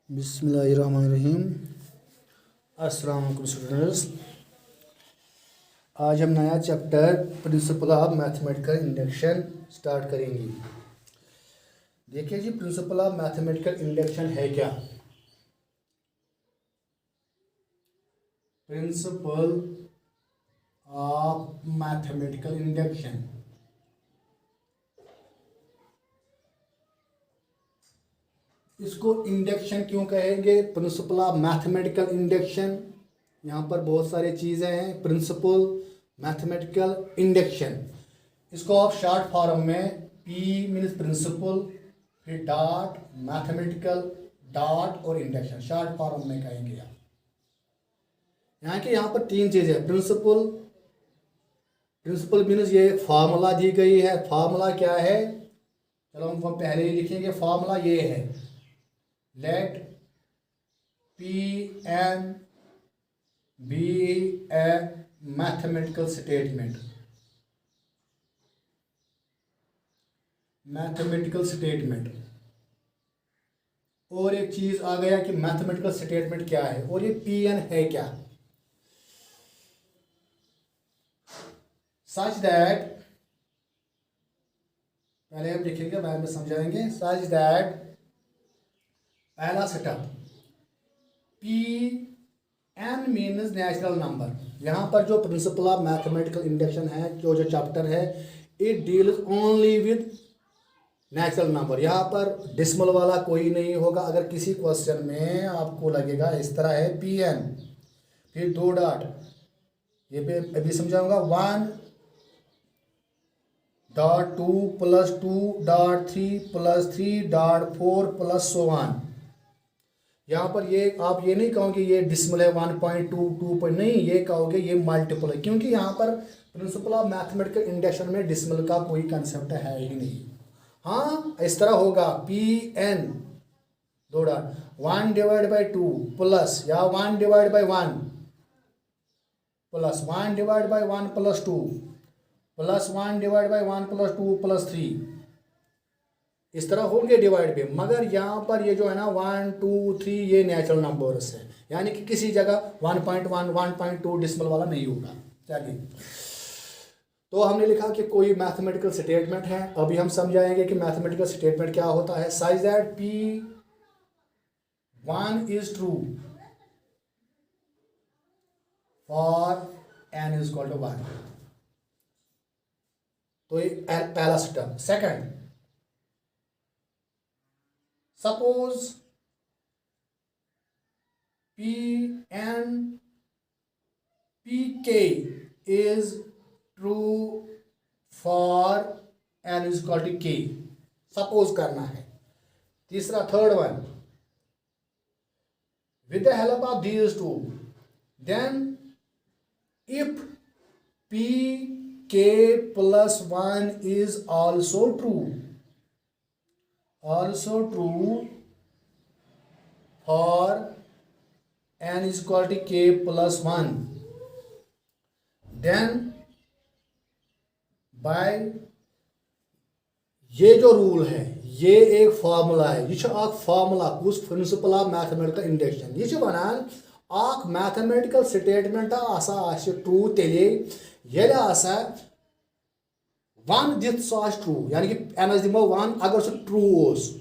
बिस्मिल्लाहिर्रहमानिर्रहीम। अस्सलाम वालेकुम स्टूडेंट्स। आज हम नया chapter principal of mathematical induction start करेंगे। देखिए जी, प्रिंसिपल ऑफ मैथमेटिकल इंडक्शन है क्या? प्रिंसिपल ऑफ मैथमेटिकल इंडक्शन इसको इंडक्शन क्यों कहेंगे? प्रिंसिपल ऑफ मैथमेटिकल इंडक्शन, यहाँ पर बहुत सारी चीज़ें हैं। प्रिंसिपल मैथमेटिकल इंडक्शन, इसको आप शॉर्ट फॉर्म में पी मीन्स प्रिंसिपल, फिर डॉट मैथमेटिकल डॉट और इंडक्शन शॉर्ट फॉर्म में कहेंगे आप। यहाँ पर तीन चीज़ें हैं। प्रिंसिपल मीन्स ये एक फार्मूला दी गई है। फार्मूला क्या है? चलो हम पहले ही लिखेंगे। फार्मूला ये है, let Pn be a mathematical statement। और एक चीज आ गया कि मैथमेटिकल स्टेटमेंट क्या है और ये Pn है क्या। सच दैट, पहले हम लिखेंगे बाद में समझाएंगे। सच दैट, पहला setup, P N means natural number. यहाँ पर जो प्रिंसिपल ऑफ मैथमेटिकल इंडक्शन है, जो चैप्टर है, it deals only with natural number. यहाँ पर डिसमल वाला कोई नहीं होगा। अगर किसी क्वेश्चन में आपको लगेगा इस तरह है पी एन, फिर दो डॉट, ये पे अभी समझाऊंगा, 1.2+2.3+3.4+1। यहाँ पर ये आप ये नहीं कहोगे ये डिसमल है 1.2 नहीं, ये कहोगे ये मल्टीपल है, क्योंकि यहाँ पर प्रिंसिपल ऑफ मैथमेटिकल इंडक्शन में डिसमल का कोई कंसेप्ट है ही नहीं। हाँ, इस तरह होगा पी एन दो डॉट 1/2 प्लस या 1/1 plus 1/1 plus 2 plus 1/1 plus 2 plus 3, इस तरह होंगे डिवाइड पे। मगर यहाँ पर ये जो है ना 1 2 3 ये नेचुरल नंबर्स है, यानी कि किसी जगह 1.1 1.2 डिसमल वाला नहीं होगा। चलिए, तो हमने लिखा कि कोई मैथमेटिकल स्टेटमेंट है। अभी हम समझाएंगे कि मैथमेटिकल स्टेटमेंट क्या होता है। Such that P1 is true for n is equal to 1। तो ये पहला step. Second, suppose Pk is true for n is equal to k, suppose करना है। तीसरा, third one, with the help of these two, then if Pk plus 1 is also true for n is equal to k plus 1, then by ये जो rule है, ये एक formula है। यह फार्मूला कुछ प्रिंसिपल ऑफ मैथमेटिकल इंडक्शन। यह वनान आख मैथमेटिकल स्टेटमेंट ट्रू तेले येले आसा 1 दित सो ट्रू, यानी कि एनस दिमो 1 अगर सो ट्रू ओस,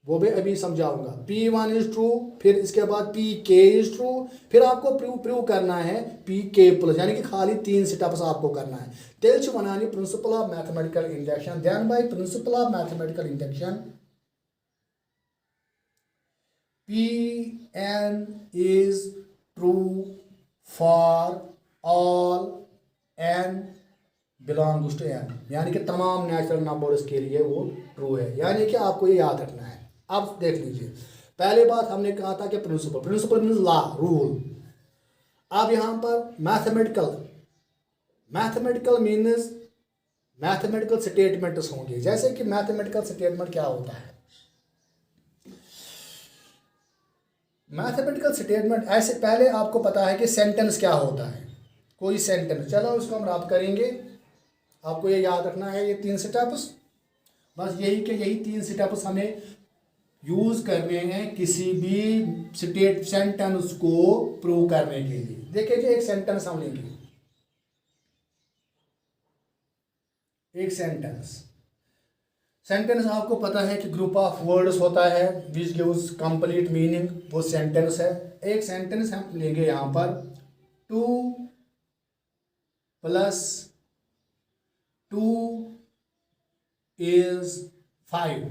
वो भी अभी समझाऊंगा। P1 इज ट्रू, फिर इसके बाद Pk इज ट्रू, फिर आपको प्रूव करना है Pk प्लस, यानी कि खाली 3 स्टेप्स आपको करना है। तेल वनानी principle of mathematical induction. Then by principle of mathematical induction Pn is true for all n belongs to n, यानी कि तमाम नेचुरल नंबर्स के लिए वो ट्रू है, यानी कि आपको ये याद रखना है। अब देख लीजिए, पहले बात हमने कहा था कि प्रिंसिपल मीन्स लॉ, रूल। अब यहाँ पर मैथमेटिकल मीन्स मैथमेटिकल स्टेटमेंट्स होंगे। जैसे कि मैथमेटिकल स्टेटमेंट क्या होता है? मैथमेटिकल स्टेटमेंट ऐसे, पहले आपको पता है कि सेंटेंस क्या होता है। कोई सेंटेंस, चलो उसको हम रैप करेंगे। आपको ये याद रखना है ये 3 स्टेप्स, बस यही 3 स्टेप्स हमें यूज करने हैं किसी भी स्टेट सेंटेंस को प्रूव करने के लिए। देखिए जी, एक सेंटेंस हम लेंगे, एक सेंटेंस आपको पता है कि ग्रुप ऑफ वर्ड्स होता है विच गिव्स कंप्लीट मीनिंग, वो सेंटेंस है। एक सेंटेंस हम लेंगे यहां पर 2 + 2 = 5।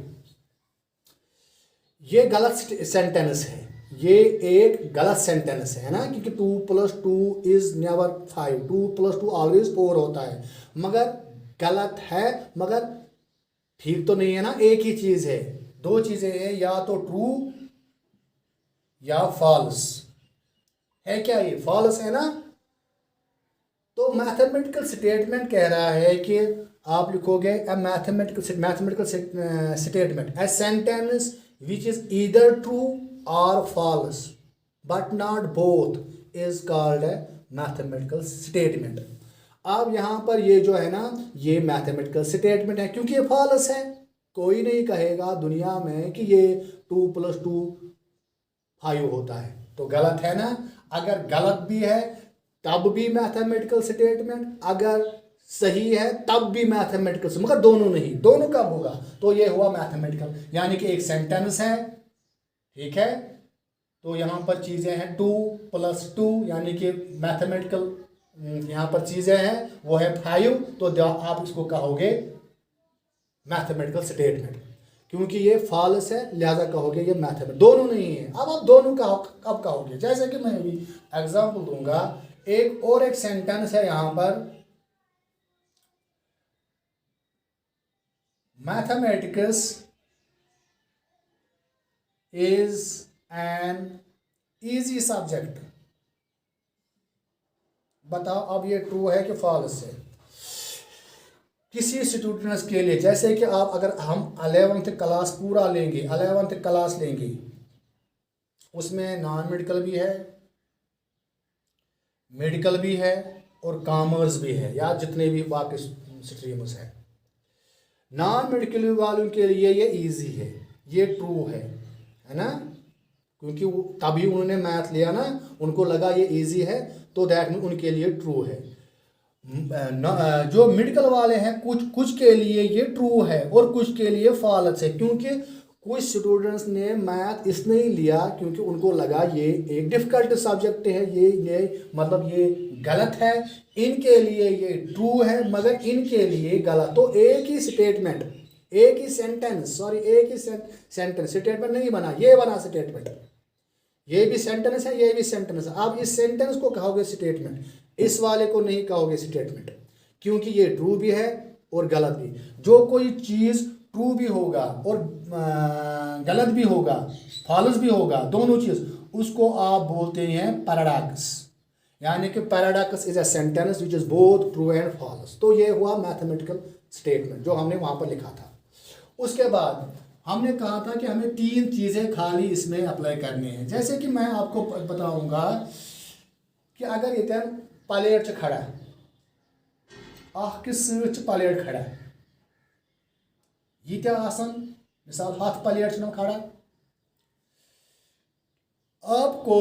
ये गलत सेंटेंस है, ये एक गलत सेंटेंस है ना, क्योंकि 2 + 2 = नेवर 5, 2 + 2 ऑलवेज 4 होता है, मगर गलत है। मगर ठीक तो नहीं है ना, एक ही चीज है, दो चीजें हैं, या तो ट्रू या फॉल्स है। क्या ये फॉल्स है ना? तो मैथमेटिकल स्टेटमेंट कह रहा है कि आप लिखोगे mathematical statement, a sentence which is either true और false but not both is called a mathematical statement. अब यहाँ पर ये जो है ना, ये मैथमेटिकल स्टेटमेंट है क्योंकि ये फॉल्स है। कोई नहीं कहेगा दुनिया में कि ये 2 + 2 5 होता है, तो गलत है ना। अगर गलत भी है तब भी मैथमेटिकल स्टेटमेंट, अगर सही है तब भी मैथमेटिकल, मगर दोनों नहीं। दोनों कब होगा? तो ये हुआ मैथमेटिकल, यानी कि एक सेंटेंस है, ठीक है। तो यहाँ पर चीज़ें हैं 2 + 2, यानी कि मैथमेटिकल यहाँ पर चीज़ें हैं वो है 5, तो आप इसको कहोगे मैथमेटिकल स्टेटमेंट। क्योंकि ये फॉल्स है लिहाजा कहोगे ये मैथमेटिकल। दोनों नहीं है। अब आप दोनों का कब कहोगे? जैसे कि मैं भी एग्जाम्पल दूंगा, एक सेंटेंस है यहाँ पर, mathematics is an easy subject. बताओ अब ये ट्रू है कि फॉल्स है? किसी स्टूडेंट्स के लिए, जैसे कि आप अगर हम 11th क्लास पूरा लेंगे, 11th क्लास लेंगे, उसमें नॉन मेडिकल भी है, मेडिकल भी है और कॉमर्स भी है, या जितने भी बाकी स्ट्रीम्स है। नॉन मेडिकल वालों के लिए ये इजी है, ये ट्रू है ना, क्योंकि वो तभी उन्होंने मैथ लिया ना, उनको लगा ये इजी है, तो दैट मीन उनके लिए ट्रू है। जो मेडिकल वाले हैं कुछ के लिए ये ट्रू है और कुछ के लिए फॉल्स है, क्योंकि कुछ स्टूडेंट्स ने मैथ इसलिए लिया क्योंकि उनको लगा ये एक डिफ़िकल्ट सब्जेक्ट है, ये मतलब ये गलत है। इनके लिए ये ट्रू है मगर इनके लिए गलत। तो एक ही स्टेटमेंट, एक ही सेंटेंस, सॉरी एक ही सेंटेंस, स्टेटमेंट नहीं बना, ये बना स्टेटमेंट। ये भी सेंटेंस है, ये भी सेंटेंस है। आप इस सेंटेंस को कहोगे स्टेटमेंट, इस वाले को नहीं कहोगे स्टेटमेंट, क्योंकि ये ट्रू भी है और गलत भी। जो कोई चीज़ ट्रू भी होगा और गलत भी होगा, फॉल्स भी होगा, दोनों चीज़, उसको आप बोलते हैं पैराडॉक्स। यानी कि paradox is a sentence which is both true and false. तो ये हुआ मैथमेटिकल स्टेटमेंट जो हमने वहाँ पर लिखा था। उसके बाद हमने कहा था कि हमें 3 चीज़ें खाली इसमें अप्लाई करनी है। जैसे कि मैं आपको बताऊंगा कि अगर ये प्लेट खड़ा है, किस प्लेट खड़ा है, ये आसन मिसाल हाथ प्लेट खड़ा, आपको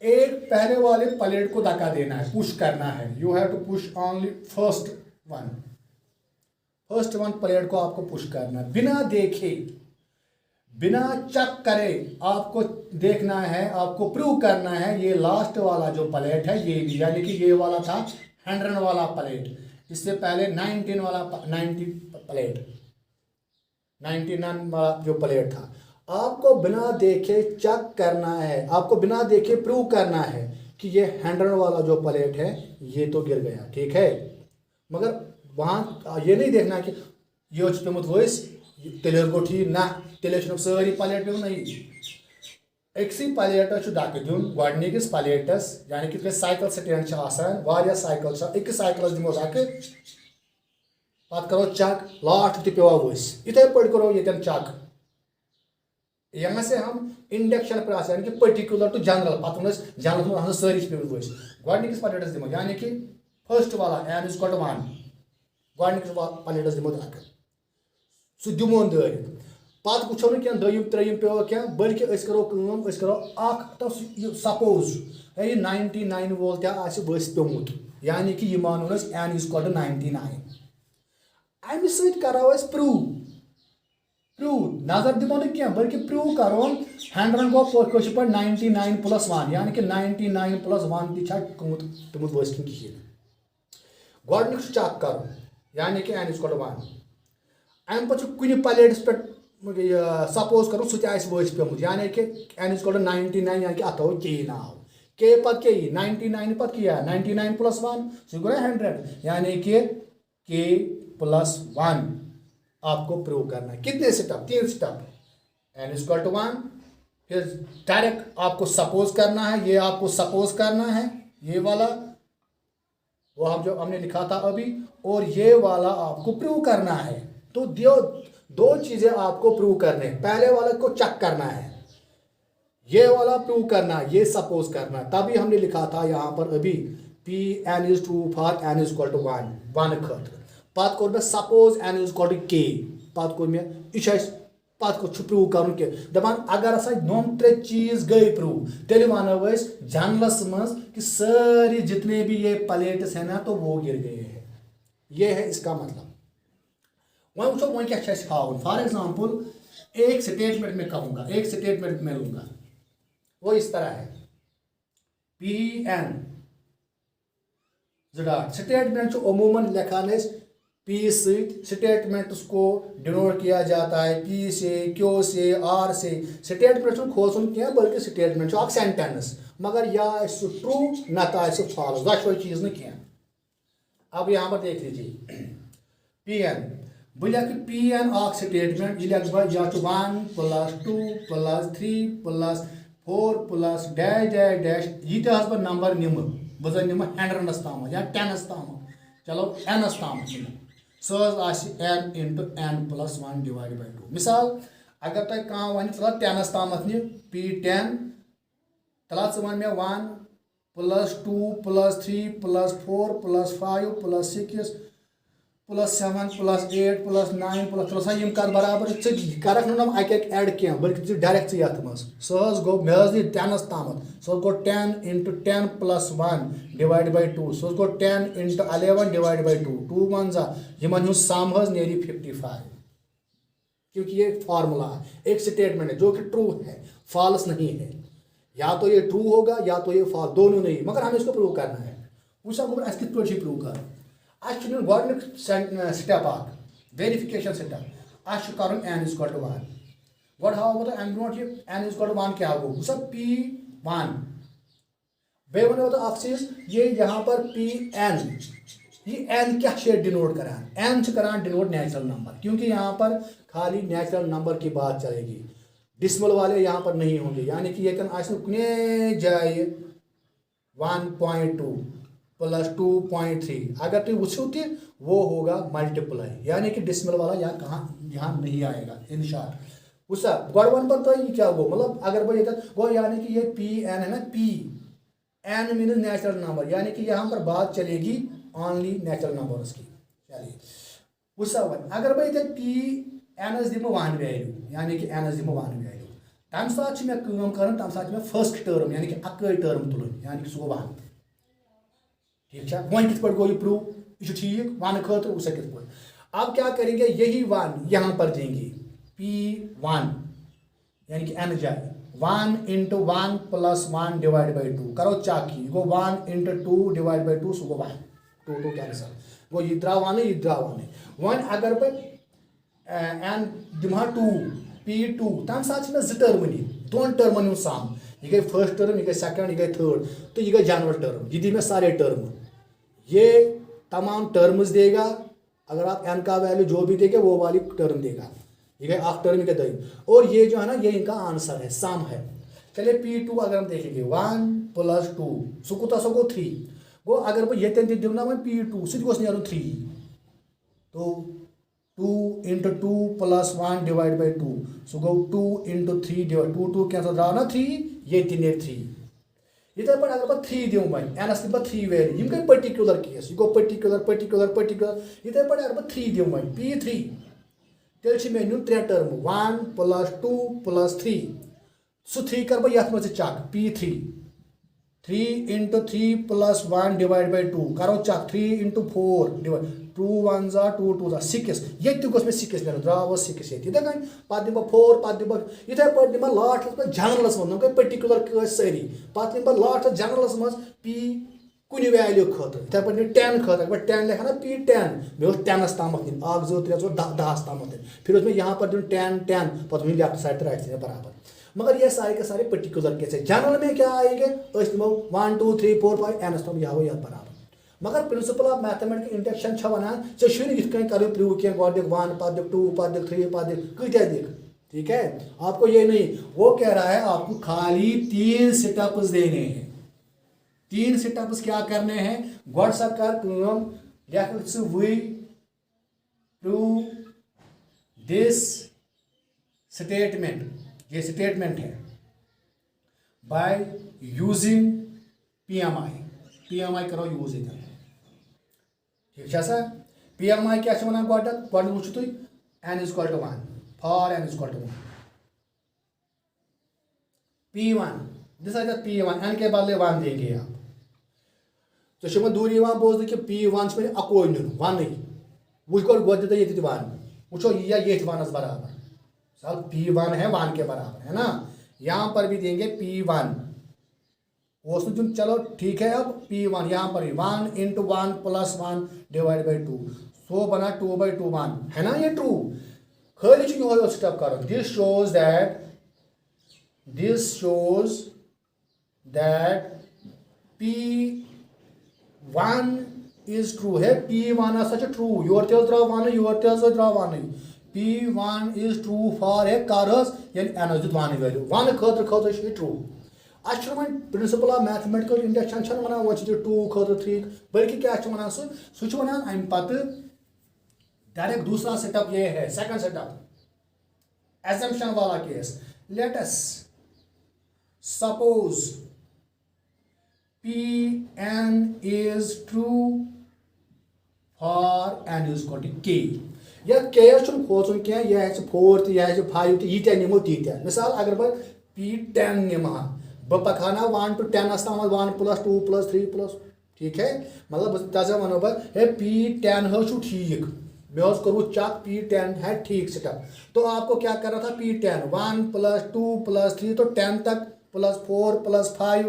एक पहले वाले प्लेट को धक्का देना है, पुश करना है। You have to push only first one plate को आपको पुश करना है, बिना देखे, बिना चेक करे आपको देखना है, आपको प्रूव करना है ये लास्ट वाला जो प्लेट है ये भी, यानी कि ये वाला था 100 वाला प्लेट, इससे पहले 90 वाला 90 प्लेट, 99 वाला जो प्लेट था। आपको बिना देखे चेक करना है, आपको बिना देखे प्रूव करना है कि ये 100 वाला जो प्लेट है ये तो गिर गया, ठीक है। मगर वहाँ ये नहीं देखना कि ये पेमुत वैस तेल गो ठीक ना, तेल सारी प्लेट पे नहीं, एकसी प्लेटस धक् दिन गोडनिकिस प्लेटस, यानी कि साइकिल स्टैंड साइकिल, अकिस साइकिलस दिमो धक्, पत् करो चेक, लास्ट ति पेवा वैस, इथे पे करो ये चेक। यहाँ से हम इंडक्शन पर यानी कि पर्टिकुलर टू जनरल, पत् जनरल में सारी पे वैस, गोडनिकिस प्लेटस दिमो, यानी कि फर्स्ट वाला एन = 1, गोडनिकिस प्लेटस दिमो धक्, सह दिमोन दारित। पत वुचो न क्या दोयम त्रेयम पे क्या बल्कि अस करो काम अस करो अख सपोज ये 99 वोल क्या आसे बस पेमुत यानी कि ये मानो अस n इज इक्वल टू 99 अमि सहित करो अस प्रूव नजर दिमो न क्या बल्कि प्रूव करो 100 गो कोश पर 99 प्लस 1 यानी कि 99 प्लस 1 ती छा कमुत तुम बस की गोडनिक चेक करो यानी कि n इज इक्वल टू 1 अम पे कुछ प्लेटस पे सपोज करो सह वस पेमुत यानी कि n इज इक्वल टू 99 यानी कि अत के नाव के पत के 99 पत किया 99 प्लस 1 सह गो 100 यानी कि के प्लस 1 आपको प्रूव करना है। कितने step 3 step n is equal to 1 फिर डायरेक्ट आपको सपोज करना है ये आपको सपोज करना है ये वाला वो हम जो हमने लिखा था अभी और ये वाला आपको प्रूव करना है। तो दो चीजें आपको प्रूव करने हैं पहले वाले को चेक करना है ये वाला प्रूव करना है ये सपोज करना है तभी हमने लिखा था यहाँ पर अभी P N is true for n is equal to 1 खत पत कोर मे suppose n is equal to K पत कोर मे यह पत को प्रूव कर दपान अगर हसा नोम 3 चीज गई प्रूव तेल वनो जनरलस मज कि सारी जितने भी ये प्लेट्स हैं ना तो वो गिर गए हैं ये है इसका मतलब। वह वो वह क्या हाउन फॉर एग्जाम्पल एक स्टेटमेंट में कहूँगा एक स्टेटमेंट में लूँगा वो इस तरह है पी एन स्टेटमेंट अमूमन लिखान पी स्टेटमेंट्स को डिनोट किया जाता है पी से क्यू से आर से स्टेटमेंट खोसन क्या बल्कि स्टेटमेंट सेंटेंस मगर या ट्रू न तो फॉल्स दशवई चीज न क्या। अब यहाँ पर देख लीजिए पी एन बह लिख पी एन स्टेटमेंट यह लिख बह यह 1 plus 2 plus 3 plus 4 plus dash dash dash यह बह नंबर निम बह निम 100 तम या 10 तम चलो n तम सह n into n plus 1 divide by 2 मिसाल अगर तुम कह वन 10 तम नि पी 10 तला वन मे 1 plus 2 plus 3 plus 4 plus 5 plus 6 plus 7 plus 8 plus 9 plus चलो सा कर बराबर करक ना अक एड क्या बल्कि डायरेक्ट ये मज सह गो मे 10 तम सह गो 10 इंटू 10 प्लस 1 डिवाइड बाय 2 सह गो 10 इंटू 11 डिवाइड बाय 2 2 1 इन सम नेरी 55 क्योंकि ये फार्मूला है एक स्टेटमेंट है जो कि ट्रू है फॉल्स नहीं है या तो ये ट्रू होगा या तो ये फॉल्स दोनों नहीं मगर हमें इसको प्रूव करना है वह गोबर अस कित प्रूव कर गोडनिक स्टेप वेरिफिकेशन स्टेप अस कर n इज इक्वल टू 1 गो हाव तो अम ब्रो n इज इक्वल टू 1 क्या गो वह पी 1 बे वो तो चीज ये यहाँ पर पी एन ये n क्या डिनोट करान n करान डिनोट नेचुरल नंबर क्योंकि यहाँ पर खाली नेचुरल नंबर की बात चलेगी डिसमल वाले यहाँ पर नहीं होंगे यानी कि ये कुने जाए 1.2 प्लस 2.3 अगर तुम वो वो होगा मल्टीप्लाई यानी कि डिसमल वाला यहाँ नहीं आएगा इन शॉर्ट उस गोड वन पर तो ये क्या गो मतलब अगर भाई गो यानी कि ये पी एन है ना P N mean natural number यानी कि यहाँ पर बात चलेगी ओनली नेचुरल नंबर्स की चलिए उस अगर भाई पी एन दिमो 1 वैल्यू यानी कि एन दिमो 1 वैल्यू तम सात मे कम कर तम सात मे फर्स्ट टर्म यानी कि अक टर्म तुलन यानी कि सह गो 1 ठीक है वह कित गो ये प्रूव यह ठीक वन खतर उस कित अब क्या करेंगे यही 1 यहाँ पर देंगे P1 यानी कि n जाए 1 इंटू 1 प्लस 1 डिवाइड बाई 2 करो चाकी गो 1 इंटू 2 डिवाइड बाई 2 सो गो 1 2 कैंसल गो यह द्राव वन अगर बह n दिमा 2 P2 तम सात टर्म नी 2 टर्मन सम यह गई फर्स्ट टर्म यह गई सेकंड यह गई थर्ड तो यह गई जनरल टर्म ये दी में सारे टर्म ये तमाम टर्म्स देगा अगर आप n का वैल्यू जो भी देगा वो वाली टर्म देगा ये गए आख टर्म के दई और ये जो है ना ये इनका आंसर है सम है। चलिए P2 अगर हम देखेंगे 1 प्लस 2 सो कुता सो गो 3 गो अगर बह ये दिवना वो P2 सह नीर 3 तो 2 into 2 plus 1 divide by 2 so गो 2 इंटू 3 डिवाइड 2 कैंसल द्राव ना 3 ये 3 इथे पे अगर 3 दिव वो एनस दिम 3 वैल्यू गई पर्टिकुलर केस यह गो पर्टिकुलर इथे पे अगर 3 दिव P3 तेल मे नुन 3 टर्म 1 + 2 + 3 सो 3 कर बह यथ मज चक P3 3 × 3 + 1 / 2 करो चक 3 × 4 डिवाइड 2 1 जा 2 2 जा 6 ये गोस मे 6 मिल द्राव 6 ये पे दिम 4 पे दिम इथे पे दिम लास्ट पे जनरलस मन गई पर्टिकुलर कस सारी पे दिम लास्ट जनरलस मज P कुछ वैल्यू खत इथे पे 10 खत 10 लिखा ना P10 मे 10 तम 1 2 3 4 10 तम फिर मे यहाँ पर दिन 10 10 पे लेफ्ट साइड तो राइट साइड बराबर मगर ये सारे के सारे पर्टिकुलर केस है जनरल में क्या आएंगे 1 2 3 4 5 एन तम यह बराबर मगर प्रिंसिपल ऑफ मैथमेटिकल इंडक्शन वनान इन करो प्रूव कह गो 1 पे 2 पे 3 पे कत्या दिख ठीक है आपको ये नहीं वो कह रहा है आपको खाली 3 स्टेप्स देने हैं 3 स्टेप्स क्या करने हैं गॉड सा कर लेख वी प्रूव दिस स्टेटमेंट ये स्टेटमेंट है बाय यूजिंग PMI करो यूज इधर ठीक है सर PMI क्या वन गॉड वो तुम n = 1 for n = 1 P1 this is P1 n के बदले 1 देंगे आप तो दूरी बोज कि P1 पे अको नुन 1 वो गोद ये 1 वो ये 1 बराबर सब P1 है 1 के बराबर है ना यहाँ पर भी देंगे P1 चलो ठीक है अब P1 यहाँ पर 1 × 1 + 1 / 2 सो बना 2/2 1 है ना ये ट्रू खाली स्टेप करो this shows that P1 is true है P1 हसा ट्रू योर द्राव 1 योर द्राव 1 P1 is true for a carus यानी n दित 1 वैल्यू 1 खतर ट्रू अच्छ principal of mathematical induction one वो 2 खतर 3 बल्कि क्या वन सह वन अम पे डायरेक्ट दूसरा सेटअप ये है सेकंड सेटअप एजम्पशन वाला case let us suppose Pn is true for n = k या केस खोचन क्या यह 4 यह 5 यीत्या निमो तीत्या मिसाल अगर बह P10 निमा बह पखा 1 to 10 तम 1 + 2 + 3 ठीक है मतलब तजा वनो बह हे P10 हो ठीक मे करू चक P10 है ठीक सेटअप तो आपको क्या करना था P10 1 + 2 + 3 तो 10 तक +4 + 5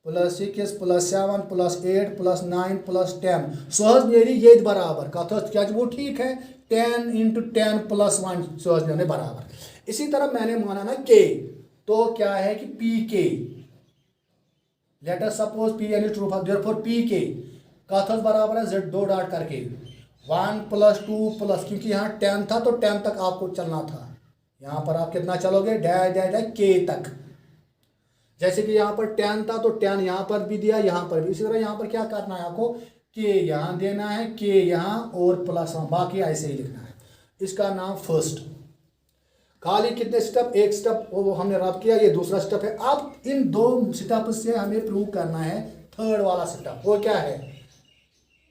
+6 +7 +8 +9 +10 सह नी ये बराबर कत क्या वो ठीक है 10 × 10 + 1 सह ने बराबर इसी तरह मैंने माना ना K तो क्या है कि PK let us suppose Pn is true therefore PK कत बराबर है z 2 डॉट करके 1 + 2 + क्योंकि यहाँ 10 था तो 10 तक आपको चलना था यहाँ पर आप कितना चलोगे डैश डैश डैश K तक जैसे कि यहाँ पर 10 था तो 10 यहाँ पर भी दिया यहाँ पर भी इसी तरह यहाँ पर क्या करना है आपको K यहाँ देना है K यहाँ और प्लस बाकी ऐसे ही लिखना है इसका नाम फर्स्ट खाली कितने स्टेप एक स्टेप वो हमने रब किया ये दूसरा स्टेप है अब इन 2 स्टेप से हमें प्रूव करना है थर्ड वाला स्टेप वो क्या है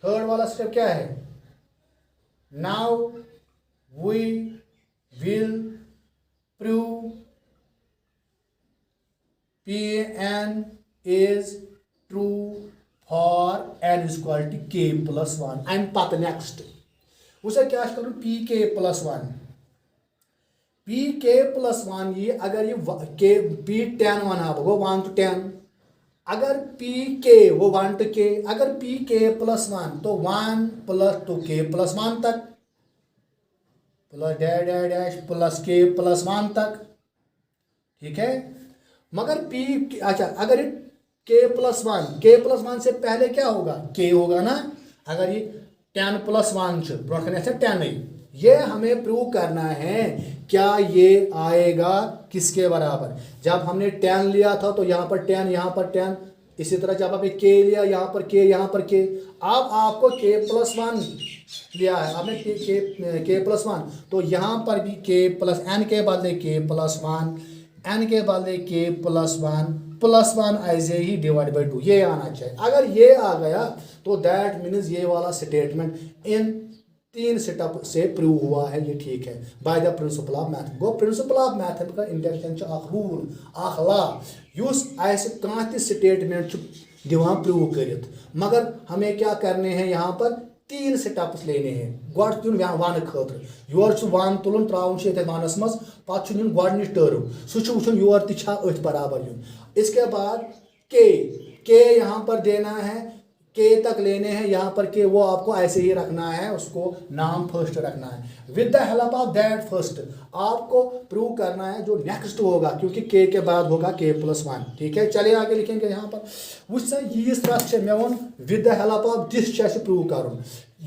थर्ड वाला स्टेप क्या है now we will prove Pn is true for n = k + 1 I'm pat next उसे क्या करूँ Pk + 1 Pk + 1 ये अगर ये k P10 वन वो 1 to 10 अगर Pk वो 1 to k अगर Pk + 1 तो 1 + 2k + 1 तक plus dash dash plus k + 1 तक ठीक है मगर P अच्छा अगर K + 1 से पहले क्या होगा K होगा ना अगर ये 10 + 1 ब्रोकन 10 ये हमें प्रूव करना है क्या ये आएगा किसके बराबर जब हमने 10 लिया था तो यहाँ पर 10 यहाँ पर 10 इसी तरह जब आपने K लिया यहाँ पर K यहाँ पर K अब आपको K + 1 लिया है आपने K + 1 तो यहाँ पर भी K + n के बदले K + 1 n के बदले K + 1 ऐसे ही /2 ये आना चाहिए अगर ये आ गया तो दैट मीन्स ये वाला स्टेटमेंट इन 3 स्टेप से प्रूव हुआ है ये ठीक है by the principle of math go principal of mathematical induction rule law use आइसे कांति स्टेटमेंट दिवान प्रूव करित मगर हमें क्या करने हैं यहाँ पर 3 स्टेप्स लेने हैं गोड तुन वन खतर योर वन तुलन त्रावन वनस मज पे गोडनिच टर्म सह वुन योर तथा अथ बराबर यून इसके बाद के यहाँ पर देना है के तक लेने हैं यहाँ पर के वो आपको ऐसे ही रखना है उसको नाम फर्स्ट रखना है with the help of that first आपको प्रूव करना है जो नेक्स्ट होगा क्योंकि के बाद होगा k+1 ठीक है चलिए आगे लिखेंगे यहाँ पर वुस यीस रस मे वो with the help of this prove कर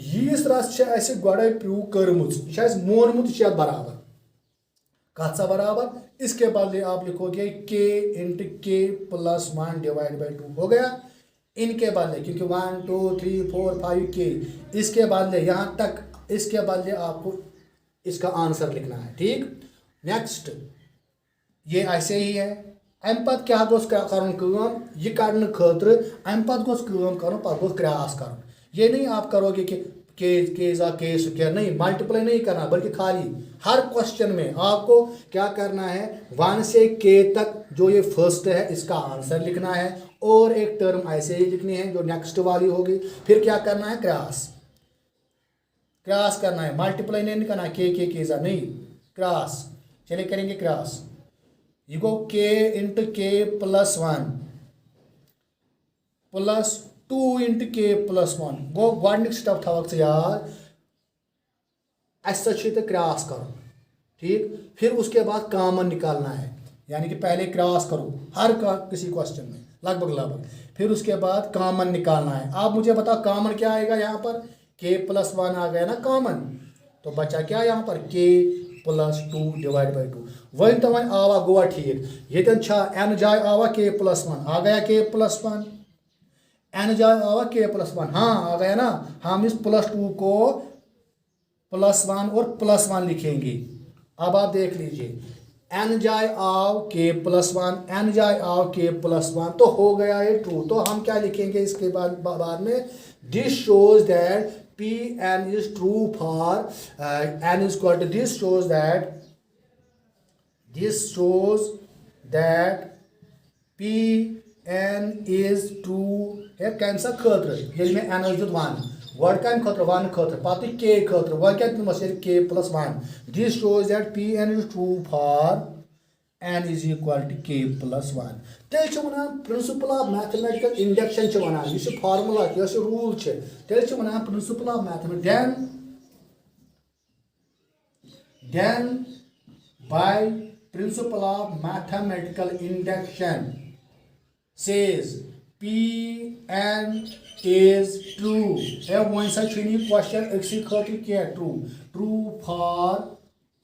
यीस रस गोड़े प्रूव कर्मुत मोनमुत बराबर कत सा बराबर इसके बाद आप लिखोगे k × k+1 डिवाइड बाई 2 हो गया इनके बदले क्योंकि 1 2 3 4 5 के इसके बदले यहाँ तक इसके बदले आपको इसका आंसर लिखना है ठीक नेक्स्ट ये ऐसे ही है अम पत क्या गोस कर यह कड़न खतर अम पत गोस कर गोस क्रॉस कर ये नहीं आप करोगे कि के स्क्वायर नहीं मल्टीप्लाई नहीं करना बल्कि खाली हर क्वेश्चन में आपको क्या करना है 1 से k तक जो ये फर्स्ट है इसका आंसर लिखना है और एक टर्म ऐसे ही लिखनी है जो नेक्स्ट वाली होगी फिर क्या करना है क्रॉस करना है मल्टीप्लाई नहीं करना के नहीं क्रॉस चलिए करेंगे क्रॉस ये गो k × k+1 प्लस 2 × k+1 गो गोडनिक स्टेप थवक याद तो क्रॉस करो ठीक फिर उसके बाद कॉमन निकालना है यानी कि पहले क्रॉस करो हर किसी क्वेश्चन में लगभग फिर उसके बाद कॉमन निकालना है आप मुझे बताओ कॉमन क्या आएगा यहाँ पर k+1 आ गया ना कॉमन तो बचा क्या यहाँ पर k+2 डिवाइड बाई 2 वही तो वही आवा गोवा ठीक ये n जाए आवा k+1 आ गया k+1 n जाए आवा k+1 हाँ आ गया ना हम इस +2 को +1 और +1 लिखेंगे अब आप देख लीजिए n जाए आव k+1 n जाए आव k+1 तो हो गया ये ट्रू तो हम क्या लिखेंगे इसके बाद में this shows that Pn is true for n is equal to this shows that Pn is true है कैंसा खतर ये में n is 1 वर्ड कम खतर 1 खतर पाते k खतर वर्ड क्या तुम मसे k+1 this shows that Pn is true for n is equal to k+1 तेल वना प्रिंसिपल ऑफ मैथमेटिकल इंडक्शन वना यह फार्मूला यह रूल तेल वना principle of mathematics then by principle of mathematical induction says Pn is true one सा question true for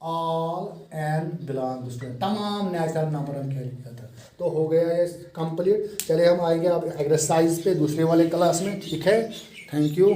all n belongs to तमाम natural number के लिए तो हो गया ये कंप्लीट चले हम आएंगे आप एक्सरसाइज पे दूसरे वाले क्लास में ठीक है थैंक यू